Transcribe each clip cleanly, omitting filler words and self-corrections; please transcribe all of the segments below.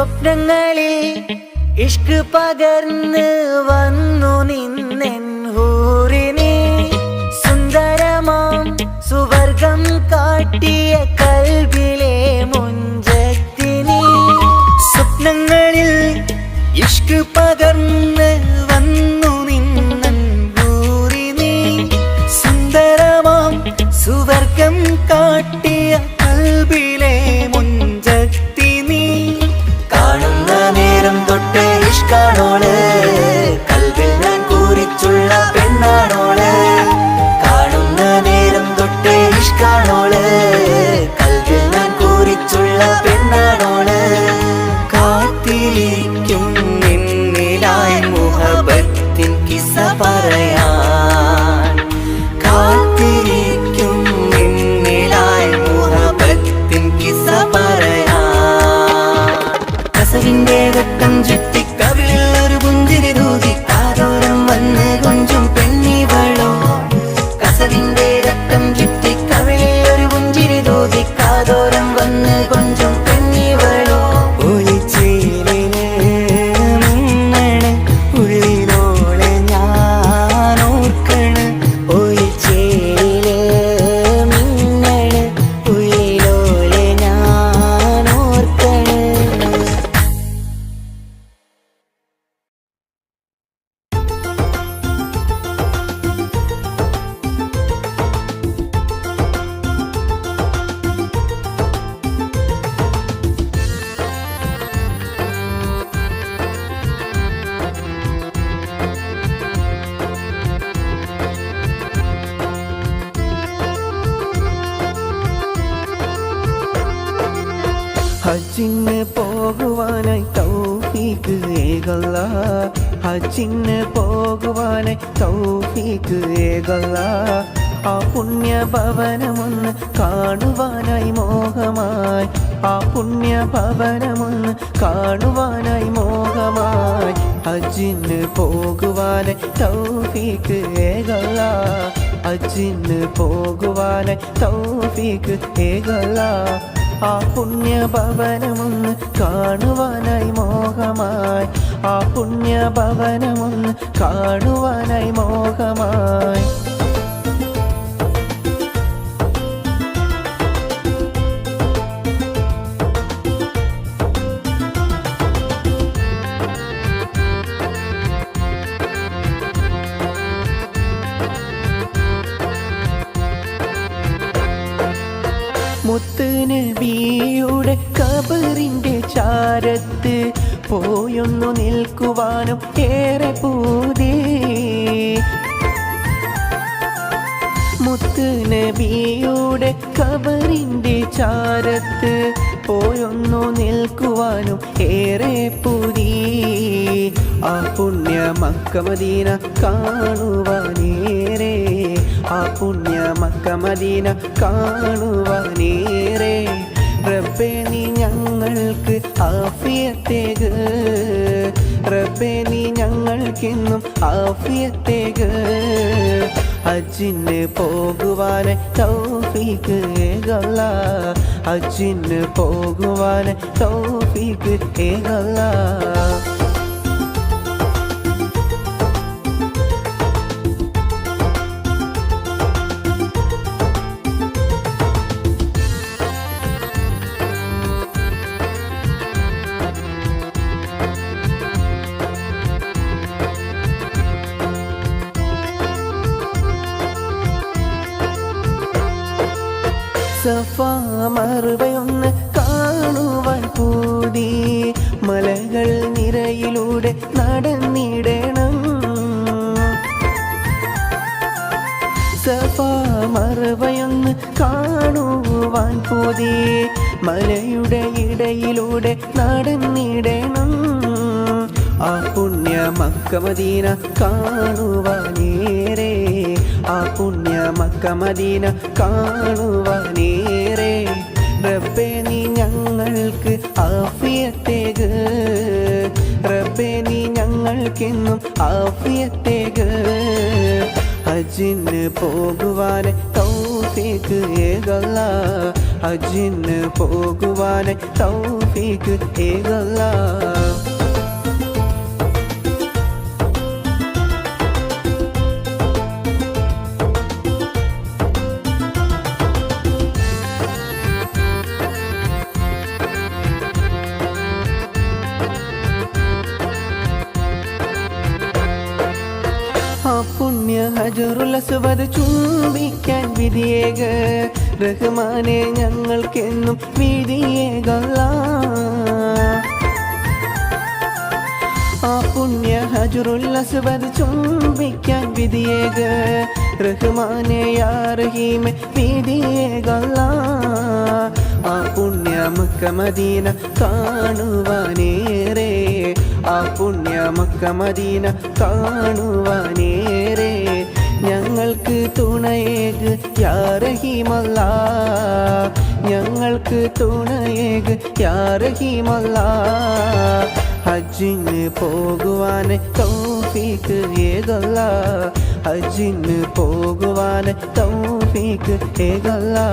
സ്വപ്നങ്ങളിൽ ഇഷ്ക് പകർന്ന് വന്നു നിന്നെൻ ഹൂറിനെ സുന്ദരമാം സുവർഗം കാട്ടിയ കൽബിലെ മുഞ്ചത്തിനെ സ്വപ്നങ്ങളിൽ ഇഷ്ക് പകർന്ന് വന്നു നിന്നെൻ ഹൂറിനെ സുന്ദരമാം സുവർഗം കാട്ടിയ കൽബിലെ മുഞ്ചത്തിനെ കാണുന്ന നേരം തൊട്ട് ഇഷ്കാണോള് കൽബിൽ ഞാൻ കുറിച്ചുള്ള പെണ്ണാണോള് കാണുന്ന നേരം തൊട്ട് ഇഷ്കാണോള് കൽബിൽ ഞാൻ കുറിച്ചുള്ള പെണ്ണാണോള് കാത്തിരിക്കും നിന്നിലായി മുഹബത്തിൻ കിസ്സ പറയാൻ കാത്തിരിക്കും നിന്നിലായി മുഹബത്തിൻ കിസ്സ പറയാൻ കസവിന്റെ വെട്ടം ചുറ്റി കവിളിൽ ഒരു പുഞ്ചിരി തൂകി കാതോരം വന്ന് കൊഞ്ചും പെണ്ണിവളോ കസവിന്റെ രക്തം ചുറ്റി കവിളിൽ ഒരു പുഞ്ചിരി തൂകി കാതോരം വന്ന് കൊഞ്ചും പെണ്ണിവളോ ഒളിച്ചേലിന് മിന്നണ് ഉള്ളിലോളെ ഞാൻ ഓർക്കണ് ഒളിച്ചേലില് മിന്നണ് ഉള്ളിലോളെ ഞാൻ ഓർക്കണ് ഹജ്ജിന് പോകുവാനായി തൗഫീക്ക് ഏകല്ല ഹജ്ജിന് പോകുവാനായി തൗഫീക്ക് ഏകല്ല ആ പുണ്യഭവനമൊന്ന് കാണുവാനായി മോഹമായി ആ പുണ്യഭവനമൊന്ന് കാണുവാനായി മോഹമായി ഹജ്ജിന് പോകുവാനായി തൗഫീക്ക് ഏകല്ല ഹജ്ജിന് പോകുവാനായി തൗഫീക്ക് ഏകല്ല ആ പുണ്യഭവനമൊന്ന് കാണുവാനായി മോഹമായി ആ പുണ്യഭവനമൊന്ന് കാണുവാനായി മോഹമായി മുത്ത് നബിയുടെ ഖബറിന്റെ ചാരത്ത് പോയൊന്നു നിൽക്കുവാനും ഏറെ പൂതി മുത്ത് നബിയുടെ ഖബറിന്റെ ചാരത്ത് പോയൊന്നു നിൽക്കുവാനും ഏറെ പൂതി ആ പുണ്യ മക്ക മദീന കാണുവാനേറെ ആ പുണ്യ മക്ക മദീന കാണുവാനേറെ റബ്ബേ നീ ഞങ്ങൾക്ക് ആഫിയത്തേക്ക് റബ്ബേ നീ ഞങ്ങൾക്കെന്നും ആഫിയത്തേക്ക് ഹജ്ജിന് പോകുവാന് തൗഫീക്ക് ഏകല്ല ഹജ്ജിന് പോകുവാന് തൗഫീക്ക് ഏകല്ല സഫാ മറുവയൊന്ന് കാണുവാൻ പൂതി മലകൾ നിരയിലൂടെ നടന്നിടണം സഫാ മറുവയൊന്ന് കാണുവാൻ പൂതി മലയുടെ ഇടയിലൂടെ നടന്നിടണം ആ പുണ്യ മക്ക മദീന കാണുവാനേറെ ആ പുണ്യ മക്ക മദീന കാണുവാനേറെ റബ്ബേ നീ ഞങ്ങൾക്ക് ആഫിയത്തേക്ക് റബ്ബേ നീ ഞങ്ങൾക്കെന്നും ആഫിയത്തേക്ക് ഹജ്ജിന് പോകുവാൻ തൗഫീക്ക് ഏകല്ല ഹജ്ജിന് പോകുവാനായി തൗഫീഖ് ഏകല്ലാ. ആ പുണ്യ ഹജറുൽ അസ്വദ് ചുംബിക്കാൻ വിധിയേക റഹ്മാനെ ഞങ്ങൾക്കെന്നും വിധിയേകല്ലാ. ആ പുണ്യ ഹജറുൽ അസ്വദ് ചുംബിക്കാൻ വിധിയേക റഹ്മാനെ യാ റഹീമെ വിധിയേകല്ലാ. ആ പുണ്യ മക്ക മദീന കാണുവാനേറെ, ആ പുണ്യ മക്ക മദീന കാണുവാനേറെ ഞങ്ങൾക്ക് തുണയേക് യാ റഹീമല്ലാ, ഞങ്ങൾക്ക് തുണയേക് യാ റഹീമല്ലാ. ഹജ്ജിന് പോകുവാന് തൗഫീഖ് ഏകല്ലാ, ഹജ്ജിന് പോകുവാന് തൗഫീഖ് ഏകല്ലാ.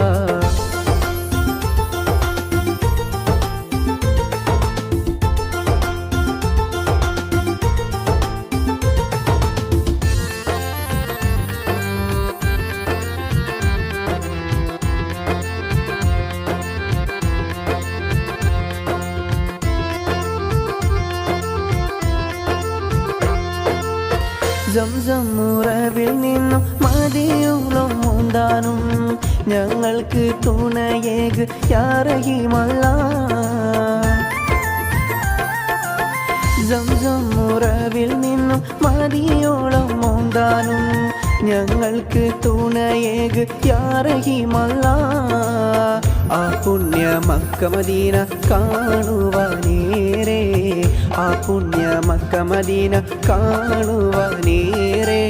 സംസം ഉറവിൽ നിന്നും മദിയോളം മുന്താനും ഞങ്ങൾക്ക് തുണയേക് യാ റഹീമല്ലാ. സംസം ഉറവിൽ നിന്നും മദിയോളം മുന്താനും ഞങ്ങൾക്ക് തുണയേക് യാ റഹീമല്ലാ. ആ പുണ്യ മക്ക മദീന കാണുവാനേറെ, ആ പുണ്യ മക്ക മദീന കാണുവാനേറെ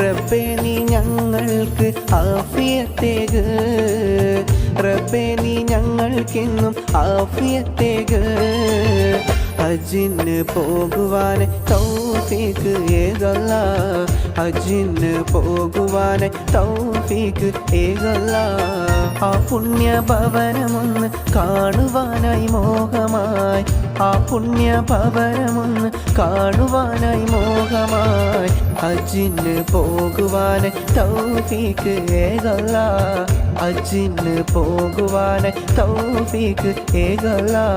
റബ്ബേ നീ ഞങ്ങൾക്ക് ആഫിയത്തേക്, റബ്ബേ നീ ഞങ്ങൾക്കെന്നും ആഫിയത്തേക്. ഹജ്ജിന് പോകുവാന് തൗഫീഖ് ഏകല്ലാ, ഹജ്ജിന് പോകുവാന് തൗഫീഖ് ഏകല്ലാ. ആ പുണ്യ ഭവനമൊന്ന് കാണുവാനായി മോഹമായി, ആ പുണ്യ ഭവനമൊന്ന് കാണുവാനായി മോഹമായി ഹജ്ജിന് പോകുവാന് തൗഫീഖ് ഏകല്ലാ, ഹജ്ജിന് പോകുവാന് തൗഫീഖ് ഏകല്ലാ.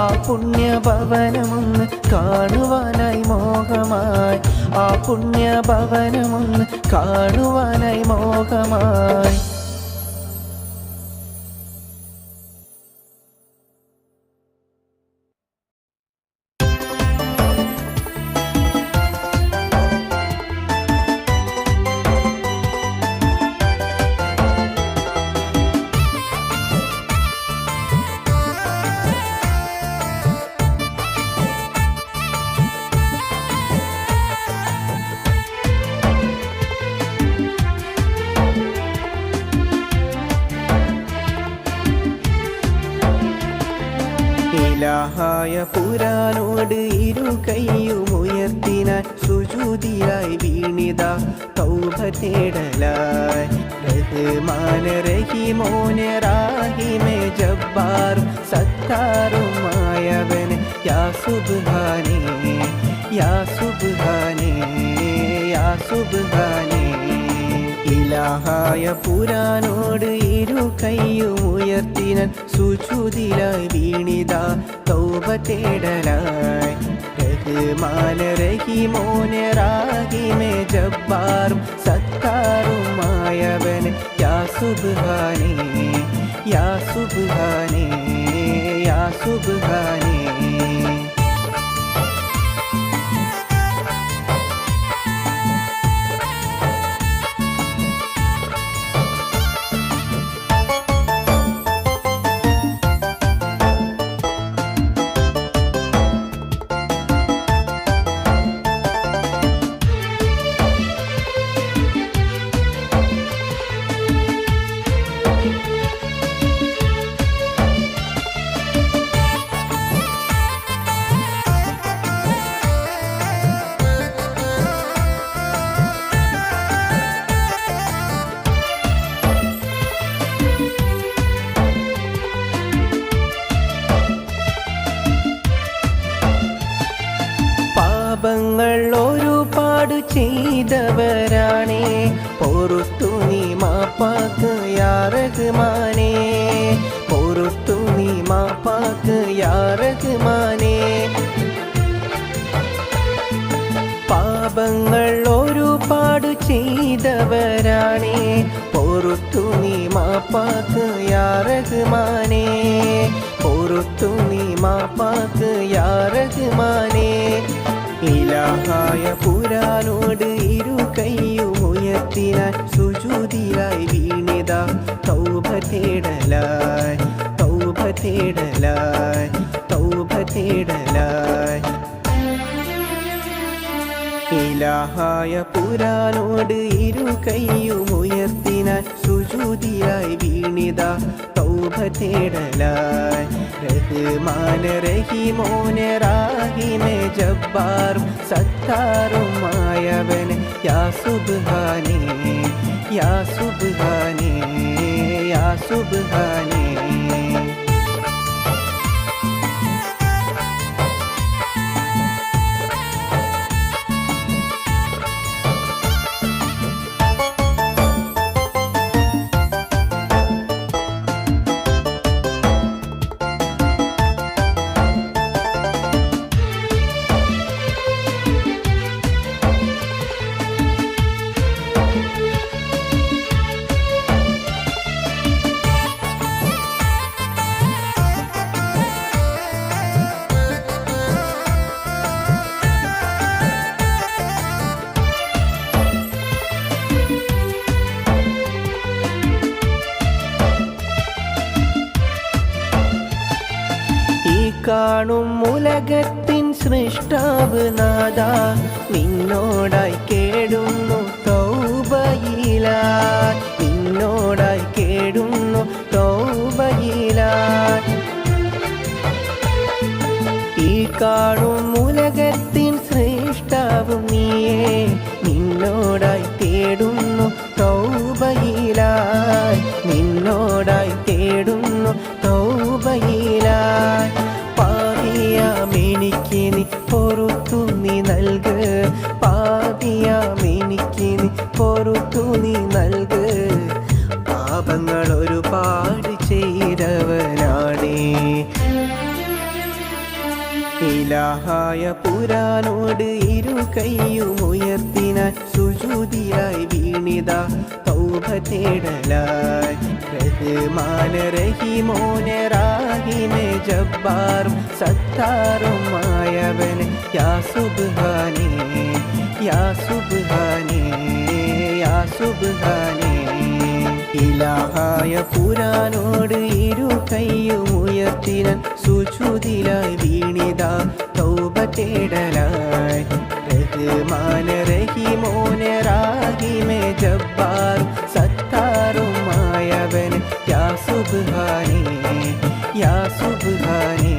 ആ പുണ്യ ഭവനമൊന്ന് കാണുവാനായി മോഹമായി, ആ പുണ്യ ഭവനമൊന്ന് കാണുവാനായി മോഹമായി. ഇലാഹായ പുരാനോട് ഇരു കൈയുമുയർത്തിനാൻ സുജൂദിലായി വീണിത തൗബ തേടലായി. റഹ്മാൻ റഹീമോനെ റാഹിമേ ജബ്ബാർ സത്താറുമായവനെ യാ സുബ്ഹാനേ, യാ സുബ്ഹാനേ, യാ സുബ്ഹാനേ. ഇലാഹായ പുരാനോട് ഇരു കൈയുമുയർത്തിനാൻ സുജൂദിലായി വീണിത തൗബ തേടലായി. റഹ്മാൻ റഹീമോനെ റാഹിമേ ജബ്ബാർ സത്താറുമായവനെ യാ സുബ്ഹാനേ, യാ സുബ്ഹാനേ, യാ സുബ്ഹാനേ. പാപങ്ങൾ ഒരുപാട് ചെയ്തവരാണേ, പൊറുത്തു നീ മാപ്പാക്ക് യാ റഹ്മാനേ, പൊറുത്തു നീ മാപ്പാക്ക് യാ റഹ്മാനേ. പാപങ്ങൾ ഒരുപാട് ചെയ്തവരാണേ, പൊറുത്തു നീ മാപ്പാക്ക് യാ റഹ്മാനേ, പൊറുത്തു നീ മാപ്പാക്ക് യാ റഹ്മാനേ. ഇലാഹായ പുരാനോട് ഇരു കൈയും ഉയർത്തിനാൻ സുജൂദിലായി വീണിതാ തൗബ തേടലായി, തൗബ തേടലായി, തൗബ തേടലായി. ഇലാഹായ പുരാനോട് ഇരു കൈയും ഉയർത്തിനാൻ സുജൂദിലായി വീണിതാ തൗബ തേടലായി. റഹ്മാൻ റഹീമോൻ റാഹിം ജബ്ബാർ സത്താറുമായവൻ യാ സുബ്ഹാനേ, യാ സുബ്ഹാനേ, യാ സുബ്ഹാനേ. കാണും ഉലകത്തിൻ സൃഷ്ടാവ് നാദ, നിന്നോടായി കേടുന്നു തൗബയിലായി, നിന്നോടായി കേടുന്നു തൗബയിലായി. ഈ കാണും ഉലകത്തിൻ സൃഷ്ടാവ് നീയേ, നിന്നോടായി തേടുന്നു തൗബയിലായി, നിന്നോടായി തേടുന്നു തൗബയിലായി. പാപിയാമെനിക്ക് നീ പൊറുത്തു നീ നൽക്, പാപിയാമെനിക്ക് നീ പൊറുത്തു നീ നൽക്. പാപങ്ങൾ ഒരുപാട് ചെയ്തവനാണേ. ഇലാഹായ പുരാനോട് ഇരു കൈയും ഉയർത്തിനാൻ സുജൂദിലായി വീണിതാ തൗബ തേടലായി. റഹ്മാൻ റഹീമോൻ റാഹിം ജബ്ബാർ സത്താറുമായവൻ യാ സുബ്ഹാനേ, യാ സുബ്ഹാനേ, യാ സുബ്ഹാനേ. ഇലാഹായ പുരാനോട് ഇരു കൈയും ഉയർത്തിനാൻ സുജൂദിലായി വീണിതാ തൗബ തേടലായി. റഹ്മാൻ റഹീമോൻ റാഹിം ജബ്ബാർ സത്താറുമായവൻ യാ സുബ്ഹാനേ, യാ സുബ്ഹാനേ,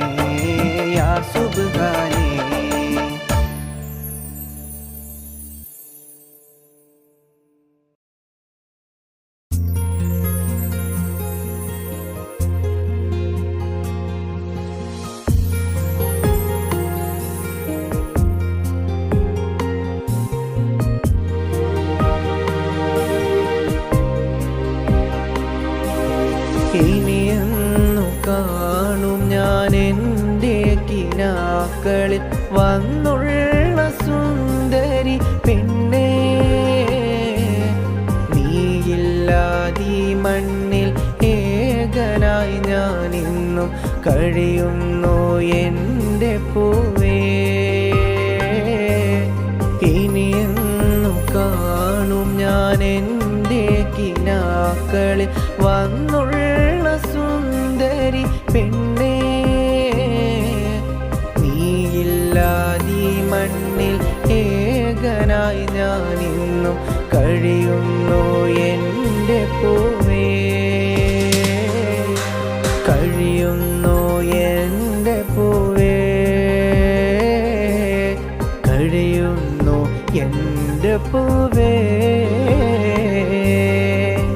യാ സുബ്ഹാനേ. ഇനിയെന്നു കാണും ഞാൻ എൻ്റെ കിനാക്കളിൽ വന്നുള്ള സുന്ദരി പെണ്ണേ, നീയില്ലാതീ മണ്ണിൽ ഏകനായി ഞാനിന്നും കഴിയുന്നു എൻ്റെ പൂവേ. ഇനിയെന്നു കാണും ഞാൻ എൻ്റെ കിനാക്കളിൽ വന്നുള്ള സുന്ദരി പെണ്ണേ, നീയില്ലാതീ മണ്ണിൽ ഏകനായി ഞാനിന്നും കഴിയുന്നു എൻ്റെ പൂവേ, കഴിയുന്നു എൻ്റെ പൂവേ, കഴിയുന്നു എൻ്റെ പൂവേ.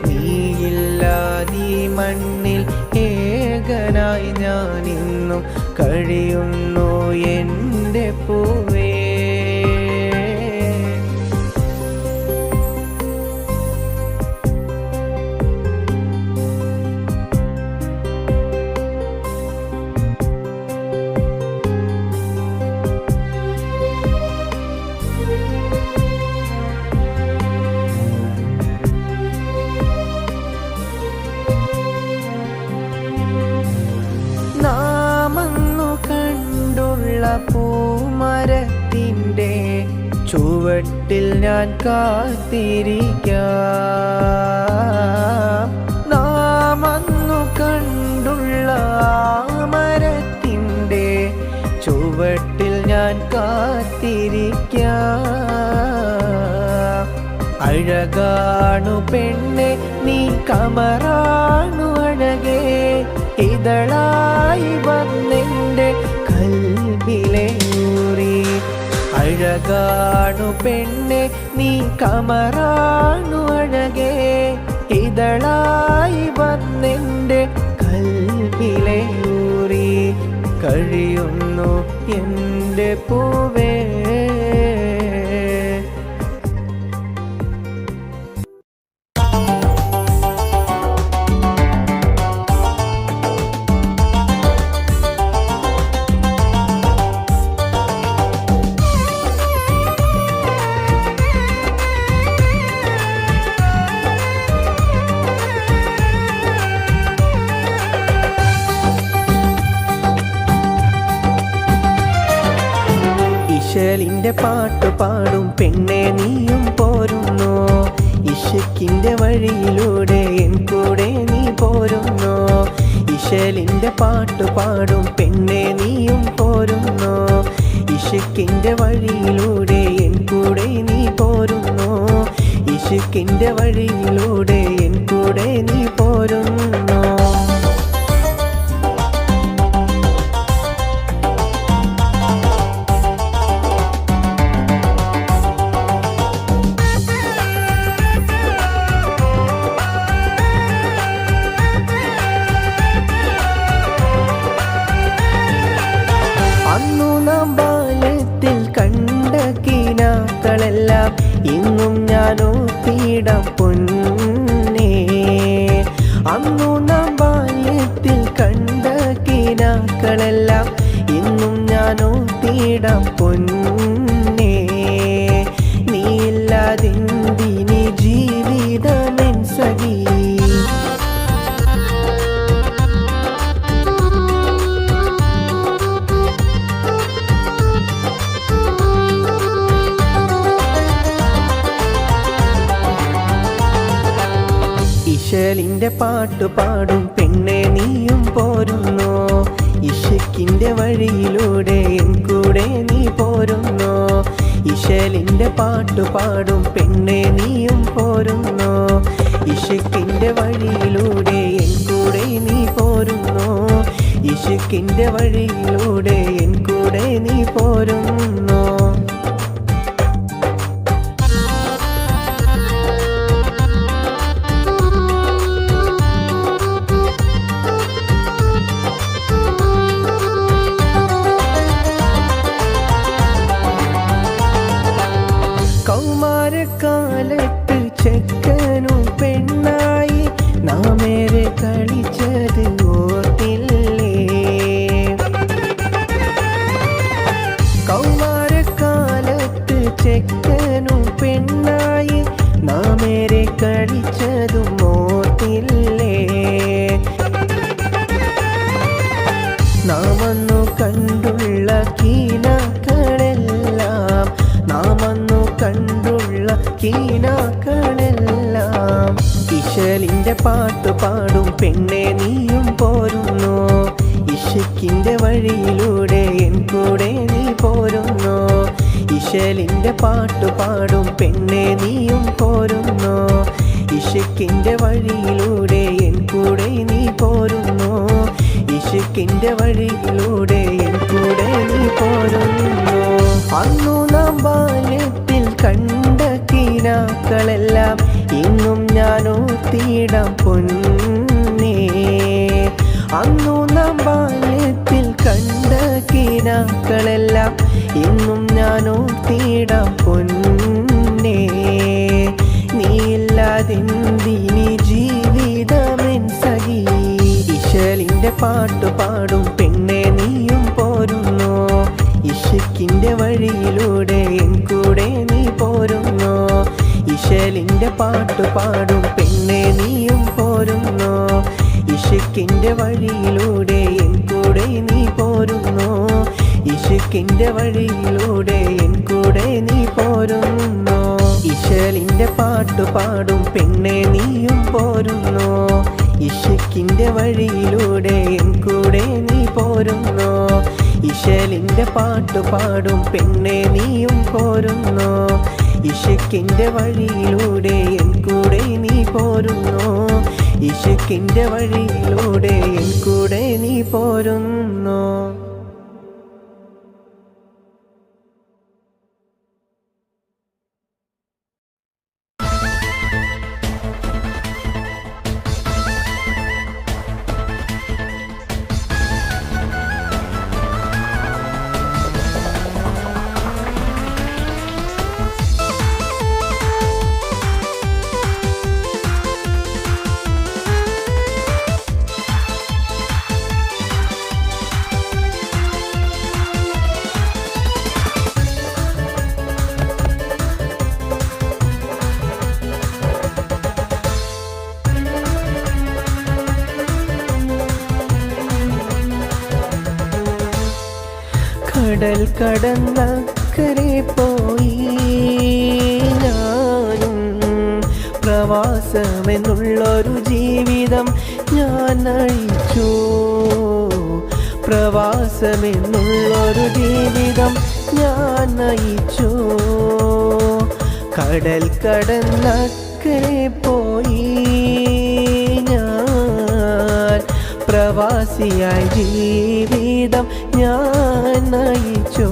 നീയില്ലാതീ മണ്ണിൽ ഏകനായി ഞാനിന്നും കഴിയുന്നു എൻ്റെ പൂവേ. കണ്ടുള്ള പൂമരത്തിൻ്റെ ചുവട്ടിൽ ഞാൻ കാത്തിരിക്കാം. നാം അന്നു കണ്ടുള്ള മരത്തിൻ്റെ ചുവട്ടിൽ ഞാൻ കാത്തിരിക്കാം. അഴകാണു പെണ്ണെ നീ കമറാണു അഴകേ, ഇതളായി വന്നെൻ്റെ കൽബിലെ ഊറി. അഴകാണു പെണ്ണെ നീ കമറാണു അഴകേ, ഇതളായി വന്നെൻ്റെ കൽബിലെ ഊറി. കഴിയുന്നു എൻ്റെ പൂവേ. ഇശലിൻ്റെ പാട്ട് പാടും പെണ്ണെ നീയും പോരുന്നോ, ഇശക്കിൻ്റെ വഴിയിലൂടെ എൻ കൂടെ നീ പോരുന്നോ. ഇശലിൻ്റെ പാട്ട് പാടും പെണ്ണെ നീയും പോരുന്നോ, ഇശക്കിൻ്റെ വഴിയിലൂടെ എൻ കൂടെ നീ പോരുന്നോ. ഇശക്കിൻ്റെ വഴിയിലൂടെ എൻ കൂടെ നീ പോരുന്നോ. അന്നു നാം ബാല്യത്തിൽ കണ്ട കിനാക്കളെല്ലാം ഇന്നും ഞാനോ തീടം പൊന്നേ. അന്നു നാം ബാല്യത്തിൽ കണ്ട കിനാക്കളെല്ലാം ഇന്നും ഞാനോ തീടം പൊന്നേ. നീയില്ലാതെന്തിനി ജീവിതമെൻ സഖി. ഇശലിൻ്റെ പാട്ട് പാടും പെണ്ണെ നീയും പോരുന്നോ, ഇശക്കിൻ്റെ വഴിയിലൂടെ എൻ കൂടെ നീ പോരുന്നോ. ഇശലിൻ്റെ പാട്ട് പാടും പെണ്ണെ നീയും പോരുന്നോ, ഇശക്കിൻ്റെ വഴിയിലൂടെ എൻ കൂടെ നീ പോരുന്നോ. ഇശക്കിൻ്റെ വഴിയിലൂടെ എൻ കൂടെ നീ പോരുന്നോ. കൗമാരക്കാലത്ത് ചെക്കനും പെണ്ണായി നാമേറെ കളിച്ചത് ഓർത്തില്ലേ. കൗമാരക്കാലത്ത് ചെക്കനും പെണ്ണായി നാമേറെ കളിച്ചതും ഓർത്തില്ലേ. നാമന്നു കണ്ടുള്ള കീനാക്കളെല്ലാം, നാമന്നു കണ്ടുള്ള കീനാക്കളെല്ലാം. ഇശലിൻ്റെ പാട്ട് പാടും പെണ്ണെ നീയും പോരുന്നോ, ഇശക്കിൻ്റെ വഴിയിലൂടെ എൻ കൂടെ നീ പോരുന്നോ. ഇശലിൻ്റെ പാട്ട് പാടും പെണ്ണെ നീയും പോരുന്നോ, ഇശക്കിൻ്റെ വഴിയിലൂടെ എൻ കൂടെ നീ പോരുന്നോ. ഇശക്കിൻ്റെ വഴിയിലൂടെ എൻ കൂടെ നീ പോരുന്നോ. അന്നു നാം ബാല്യത്തിൽ കണ്ട കിനാക്കളെല്ലാം ഇന്നും ഞാനോ തീടം പൊന്നേ. അന്നു നാം ബാല്യത്തിൽ കണ്ട കിനാക്കളെല്ലാം ഇന്നും ഞാനോ തീടം പൊന്നേ. നീയില്ലാതെന്തിനി ജീവിതമെൻ സഖി. ഇശലിൻ്റെ പാട്ട് പാടും പെണ്ണെ നീയും പോരുന്നോ, ഇശക്കിൻ്റെ വഴിയിലൂടെ എൻ കൂടെ നീ പോരുന്നോ. ഇശലിൻ്റെ പാട്ട് പാടും പെണ്ണെ നീയും പോരുന്നോ, ഇശക്കിൻ്റെ വഴിയിലൂടെ എൻ കൂടെ നീ പോരുന്നോ. ഇശ ഇഷ്കിന്റെ വഴിയിലൂടെ എൻ കൂടെ നീ പോരുന്നോ ഇശലിന്റെ പാട്ടുപാടും പെണ്ണെ നീയും പോരുന്നോ ഇഷ്കിന്റെ വഴിയിലൂടെ എൻ കൂടെ നീ പോരുന്നോ ഇശലിന്റെ പാട്ടുപാടും പെണ്ണെ നീയും പോരുന്നോ ഇഷ്കിന്റെ വഴിയിലൂടെ എൻ കൂടെ നീ പോരുന്നോ ഇഷ്കിന്റെ വഴിയിലൂടെ എൻ കൂടെ നീ പോരുന്നോ കടൽ കടന്നക്കരെ പോയി ഞാനും പ്രവാസമെന്നുള്ളൊരു ജീവിതം ഞാൻ നയിച്ചു പ്രവാസമെന്നുള്ളൊരു ജീവിതം ഞാൻ നയിച്ചു കടൽ കടന്നക്കരെ പോയി ഞാൻ പ്രവാസിയായി ജീവിതം ഞാൻ നയിച്ചു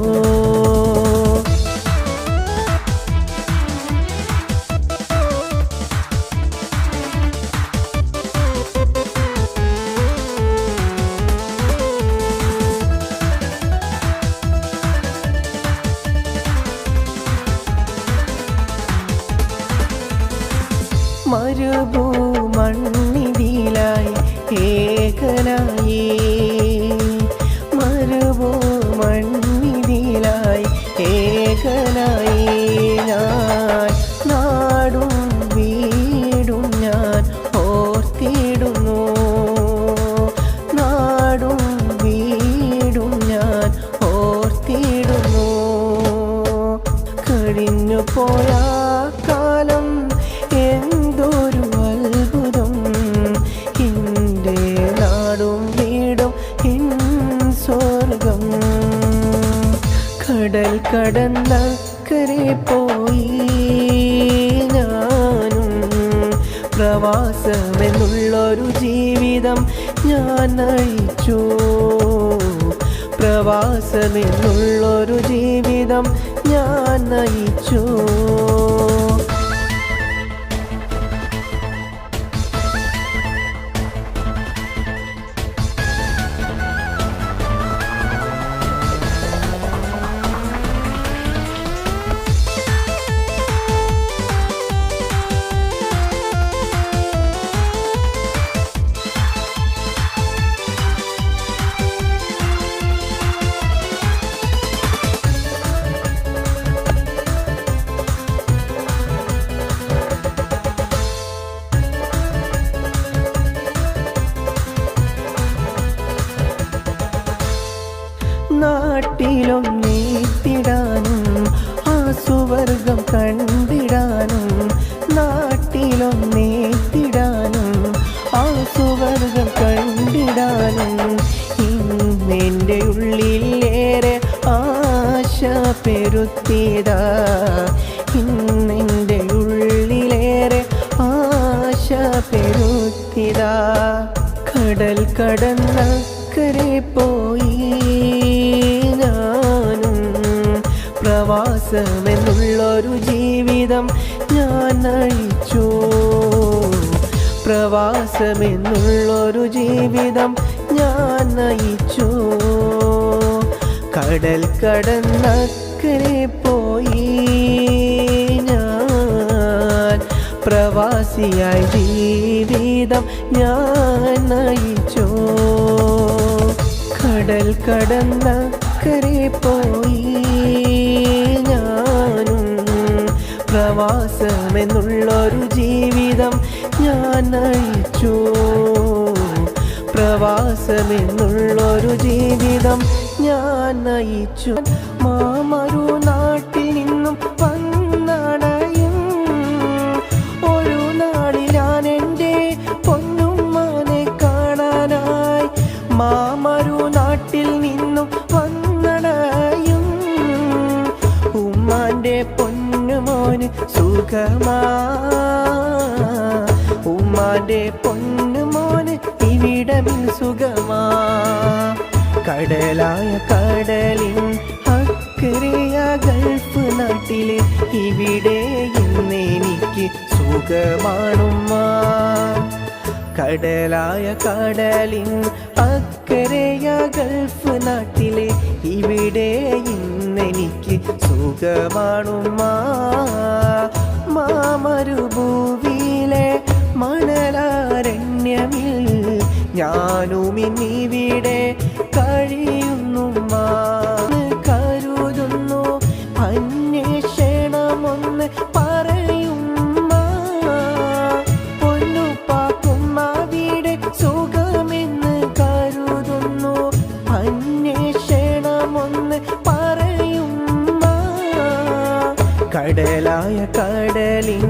മരുഭൂമണ്ണിതിലായി ഏകനായി മരുഭൂമണ്ണിതിലായി ഏകനായി ഞാൻ നാടും വീടും ഞാൻ ഓർത്തിടുന്നു നാടും വീടും ഞാൻ ഓർത്തിടുന്നു കഴിഞ്ഞു പോയ കാലം എന്തൊരു അത്ഭുതം എൻ്റെ നാടും വീടും സ്വർഗം കടൽ കടന്നക്കരെ പോയി ഞാനും പ്രവാസമെന്നുള്ളൊരു ജീവിതം ഞാൻ നയിച്ചു പ്രവാസമെന്നുള്ളൊരു ജീവിതം ഞാൻ നയിച്ചു നാട്ടിലൊന്നേത്തിടാനും ആ സുവർഗം കണ്ടിടാനും നാട്ടിലൊന്നേത്തിടാനും ആ സുവർഗം കണ്ടിടാനും ഇന്നെൻ്റെ ഉള്ളിലേറെ ആശ പെരുത്തിയതാ ഇന്നെൻ്റെ ഉള്ളിലേറെ ആശ പെരുത്തിയതാ കടൽ കടന്നക്കരെ പോയി ഞാനും പ്രവാസമെന്നുള്ളൊരു ജീവിതം ഞാൻ നയിച്ചു പ്രവാസമെന്നുള്ളൊരു ജീവിതം ഞാൻ നയിച്ചു കടൽ കടന്നക്കരെ പോയി ഞാൻ പ്രവാസിയായി ജീവിതം ഞാൻ നയിച്ചു കടൽ കടന്നക്കരെ പോയി ഞാനും പ്രവാസമെന്നുള്ളൊരു ജീവിതം ഞാൻ നയിച്ചു പ്രവാസമെന്നുള്ളൊരു ജീവിതം ഞാൻ നയിച്ചു. മാമരു നാട്ടിൽ നിന്നും വന്നണയും ഒരു നാളിൽ ഞാൻ എൻ്റെ പൊന്നുമ്മാനെ കാണാനായി. മാമരു നാട്ടിൽ നിന്നും വന്നണയും ഉമ്മാൻ്റെ പൊന്നുമോന് സുഖമാ. ഉമ്മാൻ്റെ പൊന്നുമോന് ഇവിടമിൽ സുഖമാ. കടലായ കടലിൻ അക്കരയ ഗൾഫ് നാട്ടില് ഇവിടെ ഇന്നെനിക്ക് സുഖമാണുമ്മ. കടലായ കടലിൻ അക്കരയ ഗൾഫ് നാട്ടില് ഇവിടെ ഇന്നെനിക്ക് സുഖമാണുമ്മ. മാമരുഭൂവിയിലെ മണലാരണ്യമിൽ ഞാനും ഇന്നിവിടെ കഴിയുന്നുമ്മ. കരുതുന്നു അന്വേഷണമൊന്ന് പറയുമ്മ. പൊന്നുപ്പാക്കുമ്മ വീട് സുഖമെന്ന് കരുതുന്നു അന്വേഷണമൊന്ന് പറയുമ്മ. കടലായ കടലിൻ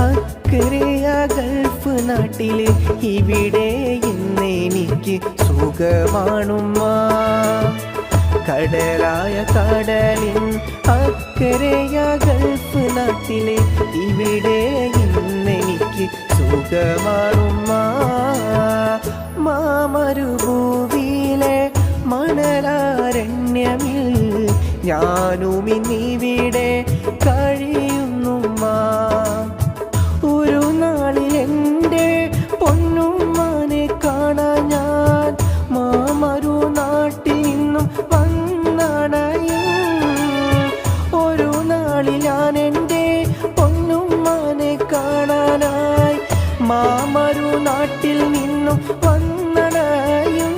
അക്കരയ ഗൾഫ് നാട്ടില് ഇവിടെ ഇന്നെനിക്ക് സുഖമാണുമ്മ. കടലായ കടലിൻ അക്കരയ ഗൾഫ് നാട്ടില് ഇവിടെ ഇന്നെനിക്ക് സുഖമാണുമ്മ. മാമരുഭൂവിയിലെ മണലാരണ്യമിൽ ഞാനും ഇന്നിവിടെ കഴിയുന്നുമ്മ. ഒരു നാളിൽ എൻ്റെ പൊന്നുമ്മാനെ കാണാൻ ഞാൻ മാമരു നാട്ടിൽ നിന്നും വന്നണയും. ഒരു നാളിൽ ഞാൻ എൻ്റെ പൊന്നുമ്മാനെ കാണാനായി മാമരു നാട്ടിൽ നിന്നും വന്നണയും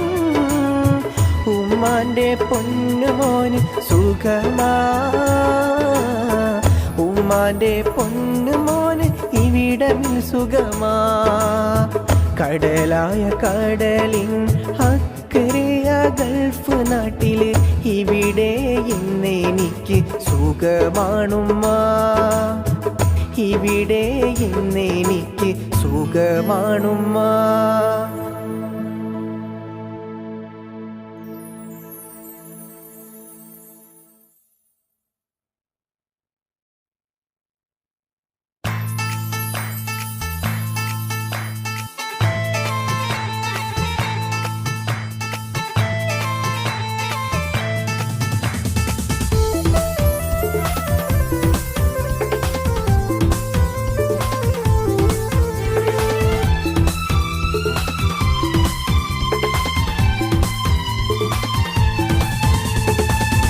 ഉമ്മാൻ്റെ പൊന്നുമോന് സുഖമാ. ഉമ്മാൻ്റെ പൊന്നുമോന് ഇവിടമിൽ സുഖമാ. കടലായ കടലിൻ അക്കരയ ഗൾഫ് നാട്ടില് ഇവിടെ ഇന്നെനിക്ക് സുഖമാണുമ്മ. ഇവിടെ ഇന്നെനിക്ക് സുഖമാണുമ്മ.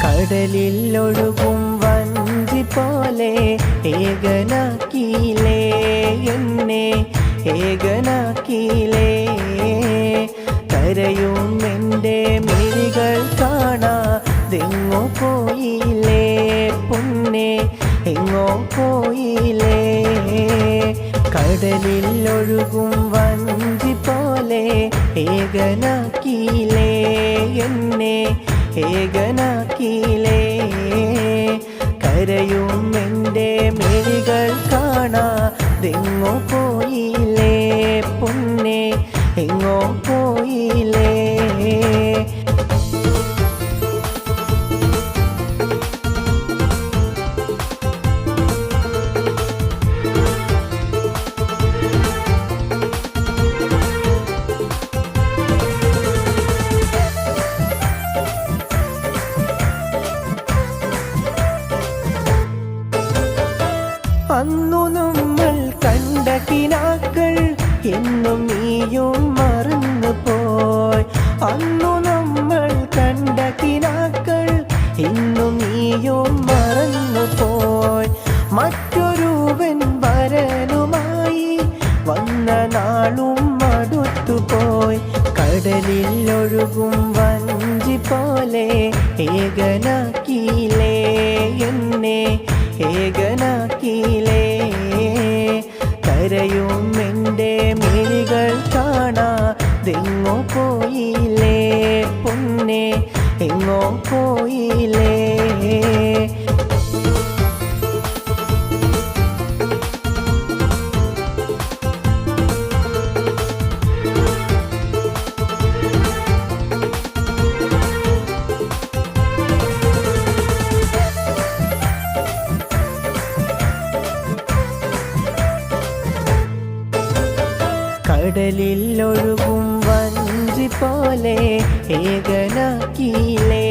കടലിൽ ഒഴുകും വഞ്ചി പോലെ ഏകനാക്കിയിലേ എന്നെ ഏകനാക്കിയിലേ. കരയും എൻ്റെ മിഴികൾ കാണാതെങ്ങോ പോയില്ലേ പൊന്നെ എങ്ങോ പോയില്ലേ. കടലിൽ ഒഴുകും വഞ്ചി പോലെ ഏകനാക്കിയിലേ എന്നെ ഏകനാക്കിയിലേ. കരയും എൻ്റെ മിഴികൾ കാണാതെങ്ങോ പോയില്ലേ പൊന്നെ എങ്ങോ പോയില്ലേ. അന്നു നമ്മൾ കണ്ട കിനാക്കൾ എന്നും നീയും മറന്നു പോയി. അന്നു നമ്മൾ കണ്ട കിനാക്കൾ എന്നും നീയും മറന്നു പോയി. മറ്റൊരുവൻ വരനുമായി വന്ന നാളും അടുത്തുപോയി. കടലിൽ ഒഴുകും വഞ്ചി പോലെ ഏകനാക്കിയിലേ എന്നെ ഏകനാക്കിയിലേ. കരയും എൻ്റെ മിഴികൾ കാണാതെങ്ങോ പോയില്ലേ പൊന്നെ എങ്ങോ പോയില്ലേ. കടലിൽ ഒഴുകും വഞ്ചി പോലെ ഏകനാക്കിയില്ലേ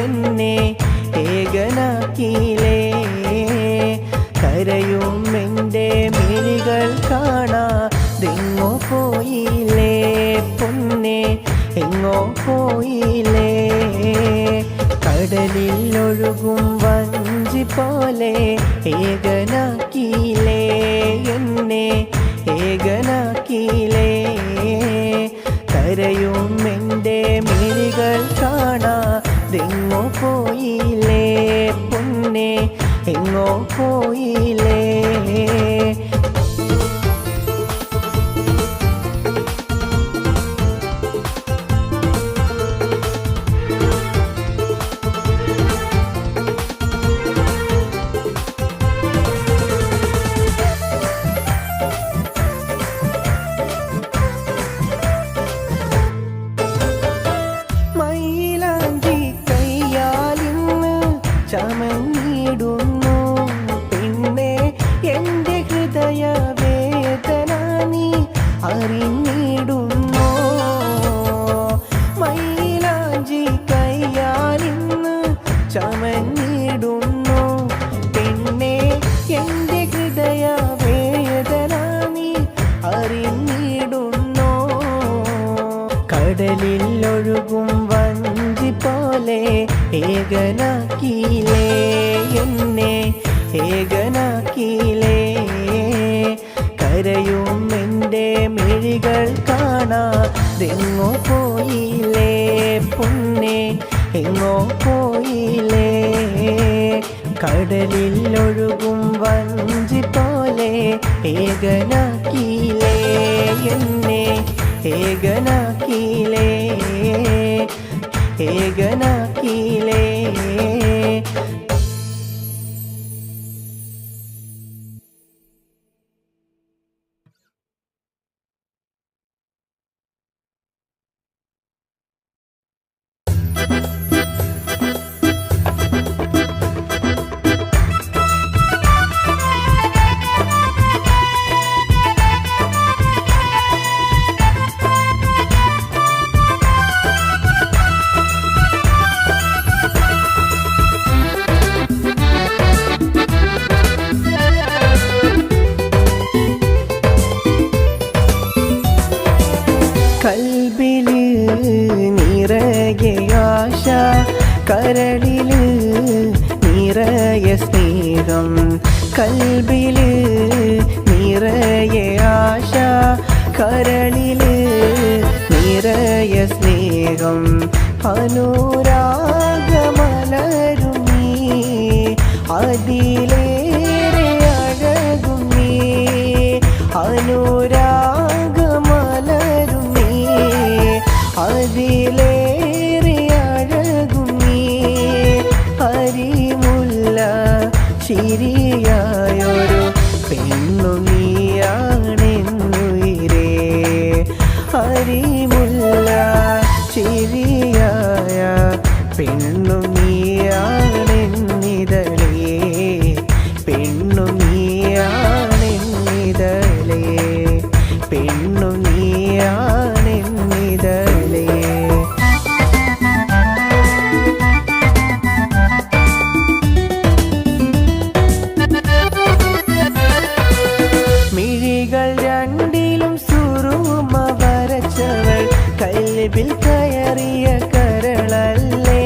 എന്നെ, ഏകനാക്കിയില്ലേ. കരയും എൻ്റെ മിഴികൾ കാണാതെങ്ങോ പോയില്ലേ പൊന്നെ, എങ്ങോ പോയില്ലേ. കടലിൽ ഒഴുകും വഞ്ചി പോലെ ഏകനാക്കിയില്ലേ എന്നെ, ഏകനാക്കിയില്ലേ. കരയും എൻ്റെ മിഴികൾ കാണാതെങ്ങോ പോയില്ലേ പൊന്നെ, എങ്ങോ പോയില്ലേ. ചമഞ്ഞിടുന്നു പിന്നെ എൻ്റെ ഹൃദയവേദന നീ അറിഞ്ഞിടുന്നു. മൈലാഞ്ചി കയ്യാലിന്ന് ചമഞ്ഞിടുന്നു പിന്നെ എൻ്റെ ഹൃദയവേദന നീ അറിഞ്ഞിടുന്നു. കടലിൽ ഒഴുകും വഞ്ചി പോലെ ഏകനാക്കിയില്ലേ എന്നെ, ഏകനാക്കിയില്ലേ. കരയും എൻ്റെ മിഴികൾ കാണാതെങ്ങോ പോയില്ലേ പൊന്നെ, എങ്ങോ പോയില്ലേ. കടലിൽ ഒഴുകും വഞ്ചി പോലെ ഏകനാക്കിയില്ലേ എന്നെ, ഏകനാക്കിയില്ലേ, ഏകനാക്കിയില്ലേ. കൽബില് നിറയെ ആശ, കരളില് നിറയെ സ്നേഹം. കൽബില് നിറയെ ആശ, കരളില് നിറയെ സ്നേഹം. അനുരാഗമലരും നീ, അതിലേറെ അഴകും നീ. അനുരാഗമലരും നീ, അതിലേറെ അഴകും നീ. അരിമുല്ല ചിരിയായൊരു പെണ്ണു നീയാണെന്നുയിരേ. അരിമുല്ല ചിരിയായ പെണ്ണു നീയാണെന്നിതളേ, പെണ്ണു നീയാണെന്നിതളേ, പെണ്ണു നീയാണെന്നിതളേ. മിഴികൾ രണ്ടിലും സുറുമ വരച്ചവൾ കൽബിൽ കയറിയ കരളല്ലേ.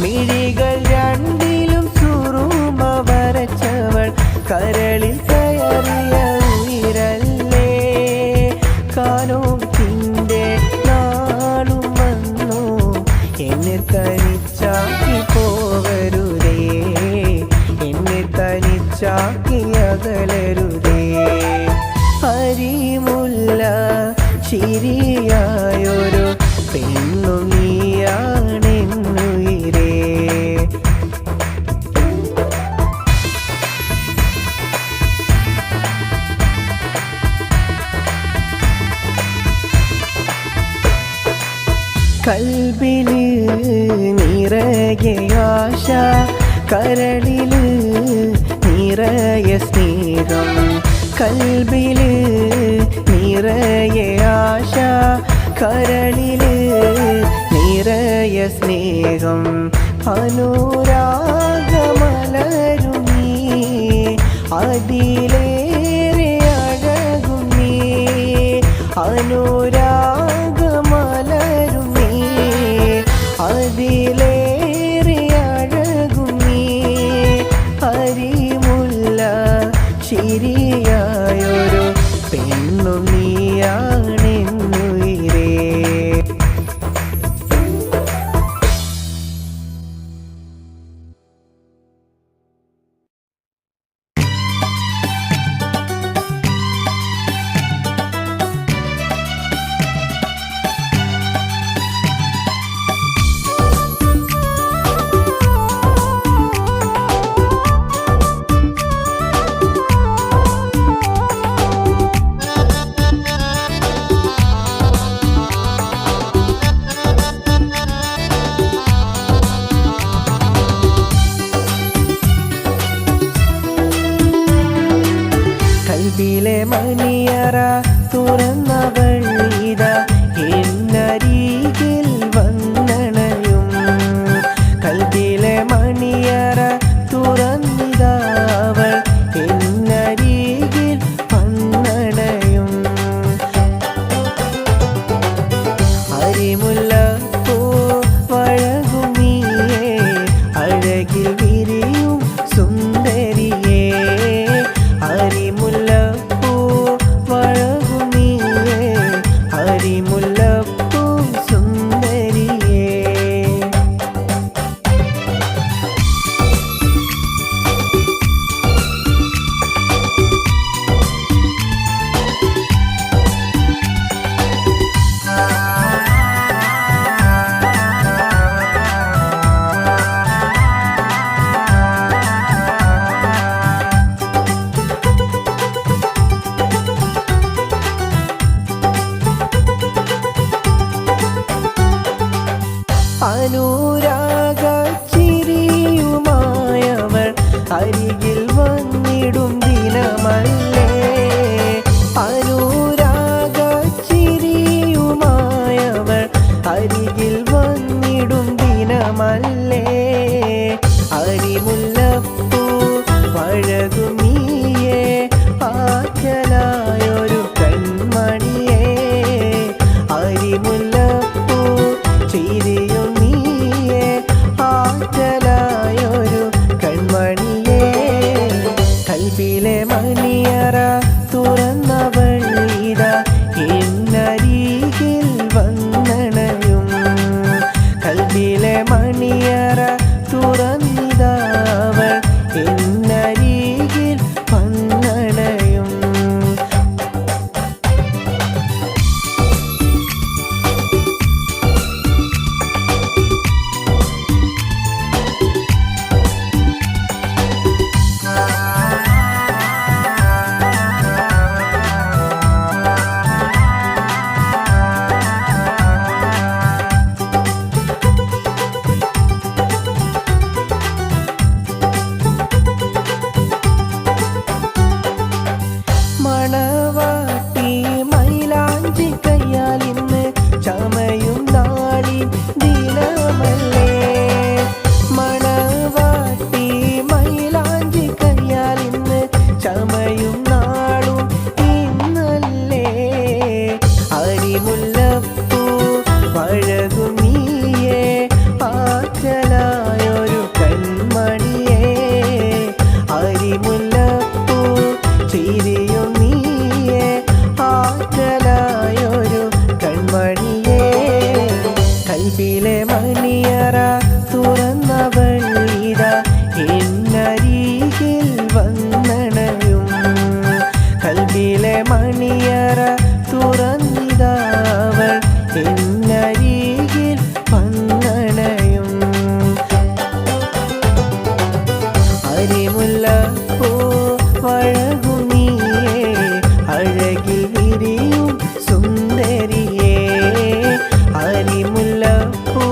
മിഴികൾ രണ്ടിലും സുറുമ വരച്ചവൾ കരളിൽ കയറിയ ഉയിരല്ലേ. കാലോത്തിന്റെ നാളും വന്നു എന്നെ തനിച്ചാക്കി പോവരുതേ, എന്നെ തനിച്ചാക്കി അകലരുതേ. അരിമുല്ല ചിരിയായൊരു പെണ്ണു നീയാണേ ആശ കരളില് നിറയെ സ്നേഹം കൽബില് നിറയെ ആശ കരളില് നിറയെ സ്നേഹം അനുരാഗമലരും നീ അതിലേറെ അഴകും നീ അനുരാഗമലരും നീ അതിലേറെ അഴകും നീ അരിമുല്ല ശരിയായൊരു പെണ്ണു നീയാണെന്നുയിരേ. കൽബിലെ മണിയറ തുറന്നവൾ ഇതാ എന്നരികിൽ വന്നണയും കൽബിലെ മണിയറ തുറന്നിതാവൾ എന്നരികിൽ വന്നണയും അരിമുല്ലപ്പൂ വഴകും നീയേ അഴകിൽ വിരിയും സുന്ദരിയേ അരിമുല്ലപ്പൂ വഴകും നീയേ അരിമുല്ലപ്പൂ സുന്ദരിയേ. അനുരാഗ ചിരിയുമായവൾ അരികിൽ വന്നിടും ദിനമല്ലേ അനുരാഗ ചിരിയുമായവൾ അരികിൽ വന്നിടും ദിനമല്ലേ അരിമുല്ലപ്പൂ വഴകും നീയേ ആറ്റലായൊരു കൺമണിയേ അരിമുല്ലപ്പൂ ചിരിയും നീയേ ആറ്റലായൊരു കൺമണിയേ കൽബിലെ മണിയറ തുറന്നവൾ ഇതാ എന്നരികിൽ വന്നണയും കൽബിലെ മണിയറ തുറന്നിതാവൾ എന്നരികിൽ വന്നണയും മണവാട്ടി മൈലാഞ്ചി കയ്യാൽ ഇന്ന് ചമയും നാളിൻ ദിനമല്ലേ മണവാട്ടി മൈലാഞ്ചി കയ്യാൽ ഇന്ന് ചമയും നാളും ഇന്നല്ലേ അരിമുല്ലപ്പൂ വഴകും നീയേ ആറ്റലായൊരു കൺമണിയേ അരിമുല്ലപ്പൂ ചിരിയും നീയേ ആറ്റലായൊരു കൺമണിയേ കൽബിലെ മണിയറ തുറന്നവൾ ഇതാ എന്നരികിൽ വന്നണയും കൽബിലെ മണിയറ തുറന്നിതാവൾ എന്നരികിൽ വന്നണയും അരിമുല്ലപ്പൂ വഴകും നീയേ അഴകിൽ വിരിയും സുന്ദരിയേ അരിമുല്ലപ്പൂ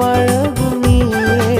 വഴകും നീയേ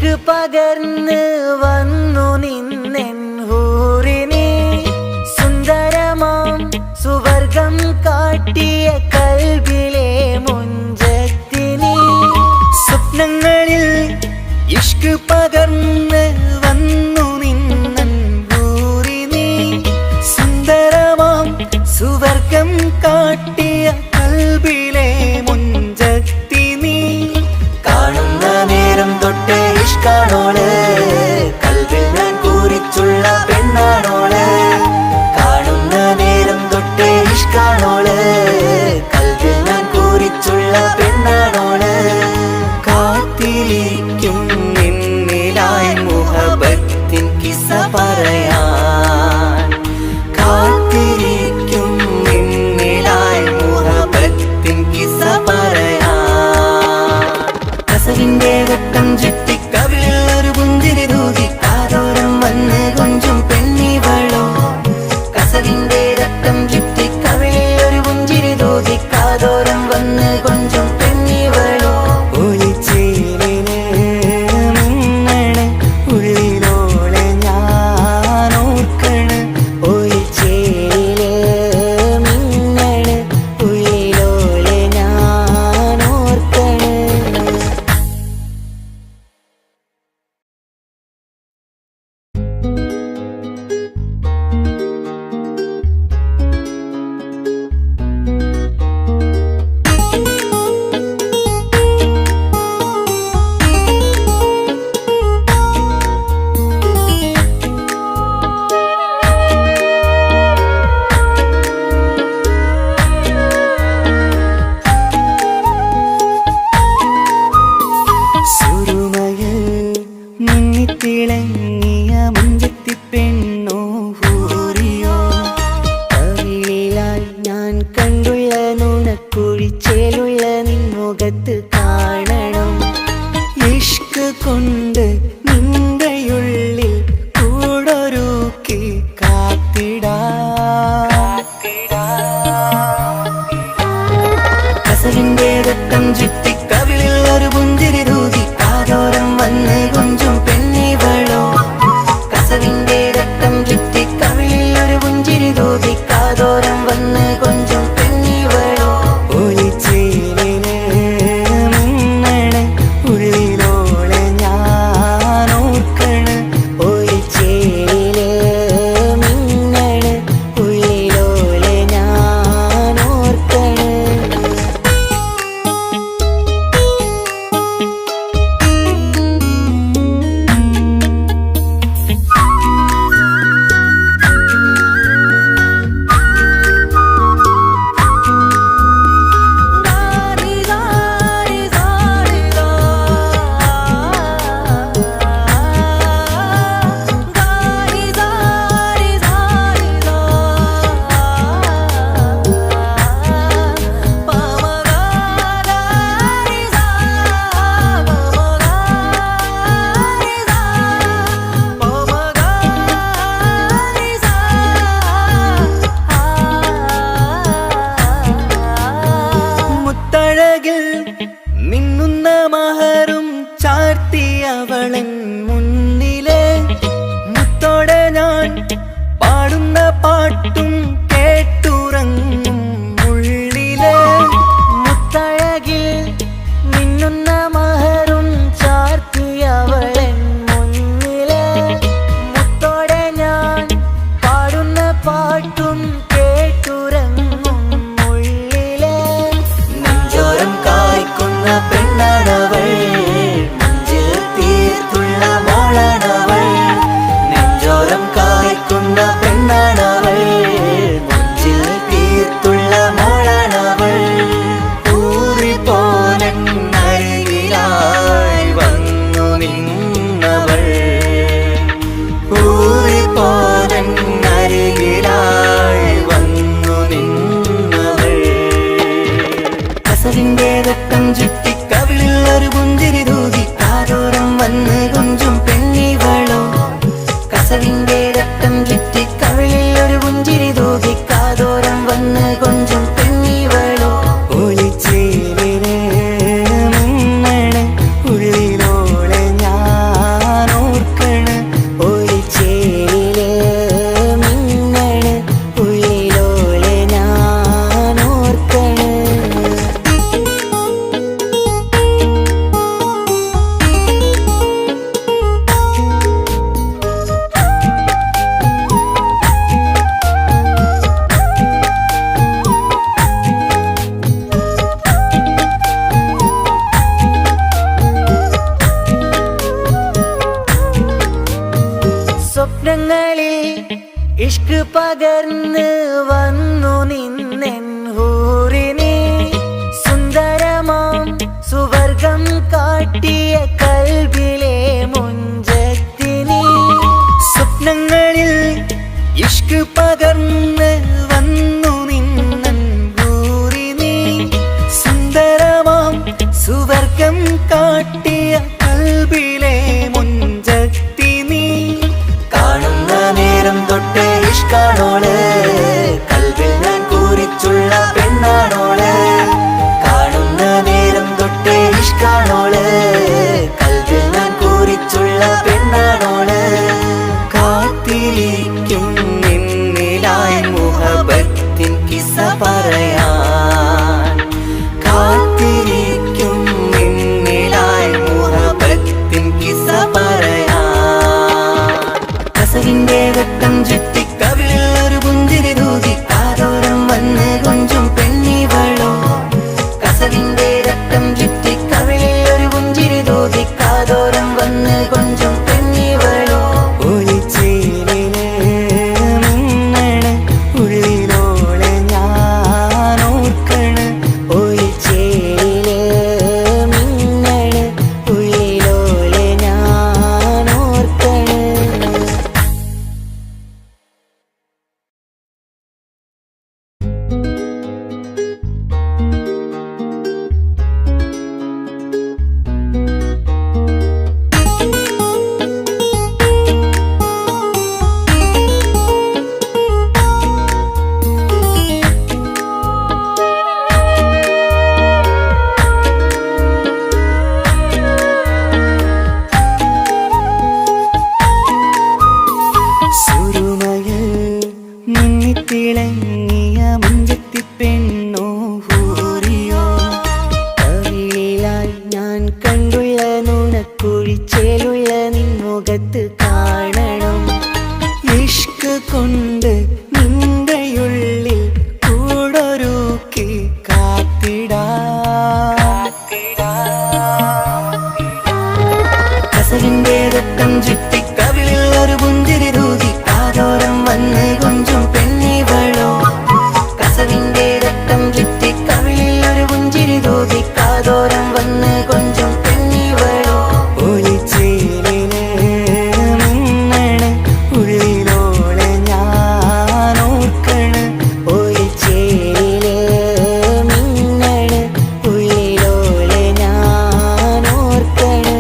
ഇഷ്ക് പകർന്ന് വന്നു നിന്നെൻ ഹൂറിനെ സുന്ദരമാം സുവർഗം കാട്ടിയ കൽബിലെ മുഞ്ചത്തിനെ സ്വപ്നങ്ങളിൽ ഇഷ്ക് പകർന്ന് വന്നു നിന്നെൻ ഹൂറിനെ സുന്ദരമാം സുവർഗം കാട്ടിയ കൽബിലെ മുഞ്ചത്തിനെ കാണുന്ന നേരം തൊട്ട് ഇഷ്കാണോള് കൽബിൽ ഞാൻ കുറിച്ചുള്ള പെണ്ണാണോള് കാണുന്ന നേരം തൊട്ട് ഇഷ്കാണോള് കൽബിൽ ഞാൻ കുറിച്ചുള്ള പെണ്ണാണോള് കാത്തിരിക്കും നിന്നിലായി മുഹബത്തിൻ കിസ്സ പറയാൻ കാത്തിരിക്കും നിന്നിലായി മുഹബത്തിൻ കിസ്സ പറയാൻ കസവിന്റെ വെട്ടം ചുറ്റി കവിളിൽ ഒരു പുഞ്ചിരി തൂകി കാതോരം വന്ന് കൊഞ്ചും പെണ്ണിവളോ കസവിന്റെ രക്തം ചുറ്റി കവിളിൽ ഒരു പുഞ്ചിരി തൂകി കാതോരം വന്ന് കൊഞ്ചും പെണ്ണിവളോ ഒളിച്ചേലിന് മിന്നണ് ഉള്ളിലോളെ ഞാൻ ഓർക്കണ് ഒളിച്ചേലില് മിന്നണ് ഉള്ളിലോളെ ഞാൻ ഓർക്കണ് സുരുമയിൽ മിന്നിത്തിളങ്ങിയ മുഞ്ചത്തി പെണ്ണോ ഹൂറിയോ കവിളിലായി ഞാൻ കണ്ടുള്ള നുണക്കുഴിച്ചേലുള്ള നിൻമുഖത്ത് കാണണം ഇഷ്ക് കൊണ്ട് നിന്റെയുള്ളിൽ കൂടൊരുക്കി കസവിന്റെ രക്തം ചുറ്റി കവിളിൽ ഒരു പുഞ്ചിരി തൂകി കാതോരം വന്ന് കൊഞ്ചും പെണ്ണിവളോ കസവിന്റെ രക്തം ചുറ്റി കവിളിൽ ഒരു പുഞ്ചിരി തൂകി കാതോരം വന്ന് കൊഞ്ചും പെണ്ണിവളോ ഒളിച്ചേലിന് മിന്നണ് ഉള്ളിലോളെ ഞാൻ ഓർക്കണ് ഒളിച്ചേലില് മിന്നണ് ഉള്ളിലോളെ ഞാൻ ഓർക്കണ് മുത്തഴകിൽ മിന്നുന്ന മഹറും ചാർത്തിയവളൻ മുന്നിലെ മുത്തോടെ ഞാൻ പാടുന്ന പാട്ടും കേട്ടുറങ്ങും ഉള്ളിലെ മുത്തഴകിൽ മിന്നുന്ന മഹറും ചാർത്തിയവളൻ മുന്നിലെ മുത്തോടെ ഞാൻ പാടുന്ന പാട്ടും കേട്ടുറങ്ങും ഉള്ളിലെ നെഞ്ചോരം കായ്ക്കുന്ന പെണ്ണാണവൾ നെഞ്ചിൽ തീർത്തുള്ള മോളാണവൾ നെഞ്ചോരം കായ്ക്കുന്ന പെണ്ണാണവൾ നെഞ്ചിൽ തീർത്തുള്ള മോളാണവൾ ഊറിപ്പോലൻ അരികിലായി വന്നു നിന്നവൾ ഊറിപ്പോലൻ അരികിലായി വന്നു നിന്നവൾ കസവിന്റെ രക്തം ചുറ്റി കവിളിൽ ഒരു പുഞ്ചിരി തൂകി കാതോരം വന്ന് കൊഞ്ചും പെണ്ണിവളോ കസവിന്റെ രക്തം ചുറ്റി കവിളിൽ ഒരു പുഞ്ചിരി തൂകി കാതോരം വന്ന് കൊഞ്ചും പെണ്ണിവളോ ഒളിച്ചേലിന് മിന്നണ് ഉള്ളിലോളെ ഞാൻ സ്വപ്നങ്ങളിൽ ഇഷ്ക് പകർന്ന് വന്നു നിന്നെൻ ഹൂറിനെ സുന്ദരമാം സുവർഗം കാട്ടിയ കൽബിലെ മുഞ്ചത്തിനി സ്വപ്നങ്ങളിൽ ഇഷ്ക് പകർന്ന് വന്നു നിന്നെൻ ഹൂറിനെ സുന്ദരമാം സുവർഗം കാട്ടിയ കൽബിലെ മുഞ്ചത്തിനി കാണുന്ന നേരം തൊട്ട് ഇഷ്കാണോള് കൽബിൽ ഞാൻ കൂറിച്ചുള്ള പെണ്ണാണോള് കാണുന്ന നേരം തൊട്ട് ഇഷ്കാണോള് കൽബിൽ ഞാൻ കൂറിച്ചുള്ള പെണ്ണാണോള് കാത്തിരിക്കും നിന്നിലായി മുഹബത്തിൻ കിസ്സ പറയാൻ കാത്തിരിക്കും നിന്നിലായി മുഹബത്തിൻ കിസ്സ പറയാൻ കസവിന്റെ വെട്ടം ചുറ്റി കവിളിൽ ഒരു പുഞ്ചിരി തൂകി കാതോരം വന്ന് കൊഞ്ചും പെണ്ണിവളോ കസവിന്റെ രക്തം ചുറ്റി കവിളിൽ ഒരു പുഞ്ചിരി തൂകി കാതോരം വന്ന് കൊഞ്ചും പെണ്ണിവളോ ഒളിച്ചേലിന് മിന്നണ് ഉള്ളിലോളെ ഞാൻ ഓർക്കണ് ഒളിച്ചേലില് മിന്നണ് ഉള്ളിലോളെ ഞാൻ ഓർക്കണ് സുരുമയിൽ മിന്നിത്തിളങ്ങിയ മുഞ്ചത്തി പെണ്ണോ ഹൂറിയോ കവിളിലായി ഞാൻ കണ്ടുള്ള നുണക്കുഴിച്ചേലുള്ള നിൻമുഖത്ത് കാണണം ഇഷ്ക് കൊണ്ട് നിന്റെയുള്ളിൽ കൂടൊരുക്കി കസവിന്റെ രക്തം ചുറ്റി കവിളിൽ ഒരു പുഞ്ചിരി തൂകി കാതോരം വന്ന് കൊഞ്ചും പെണ്ണിവളോ കസവിന്റെ രക്തം ചുറ്റി കവിളിൽ ഒരു പുഞ്ചിരി തൂകി കാതോരം വന്ന് കൊഞ്ചും പെണ്ണിവളോ ഒളിച്ചേലിന് മിന്നണ് ഉള്ളിലോളെ ഞാൻ ഓർക്കണ് ഒളിച്ചേലില് മിന്നണ് ഉള്ളിലോളെ ഞാൻ ഓർക്കണ്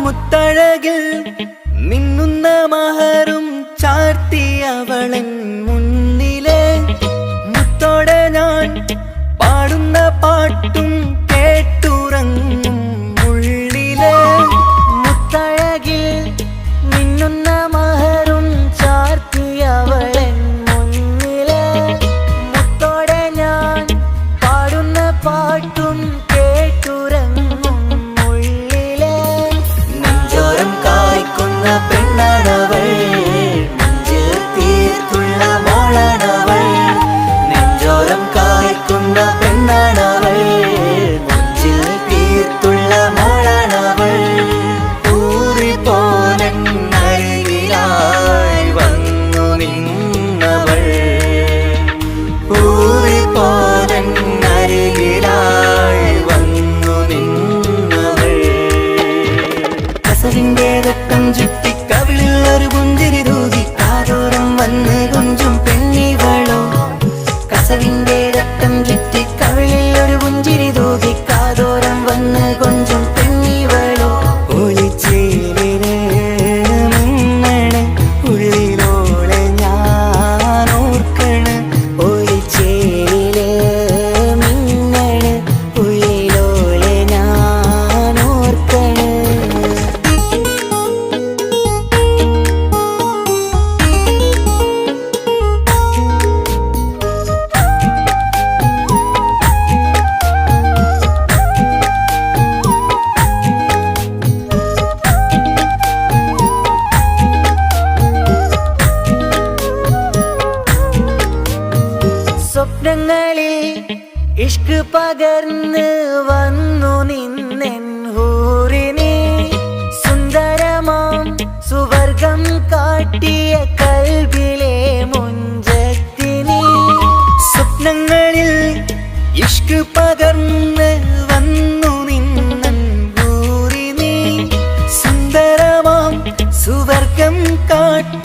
മുത്തഴകിൽ മിന്നുന്ന മഹറും ചാർത്തിയവളൻ മുന്നിലെ മുത്തോടെ ഞാൻ പാടുന്ന പാട്ടും കേട്ടുറങ്ങും ഉള്ളിലെ മുത്തഴകിൽ മിന്നുന്ന മഹറും ചാർത്തിയവളൻ മുന്നിലെ മുത്തോടെ ഞാൻ പാടുന്ന പാട്ടും കേട്ടുറങ്ങും ഉള്ളിലെ നെഞ്ചോരം കായ് സുവർഗം കാട്ടി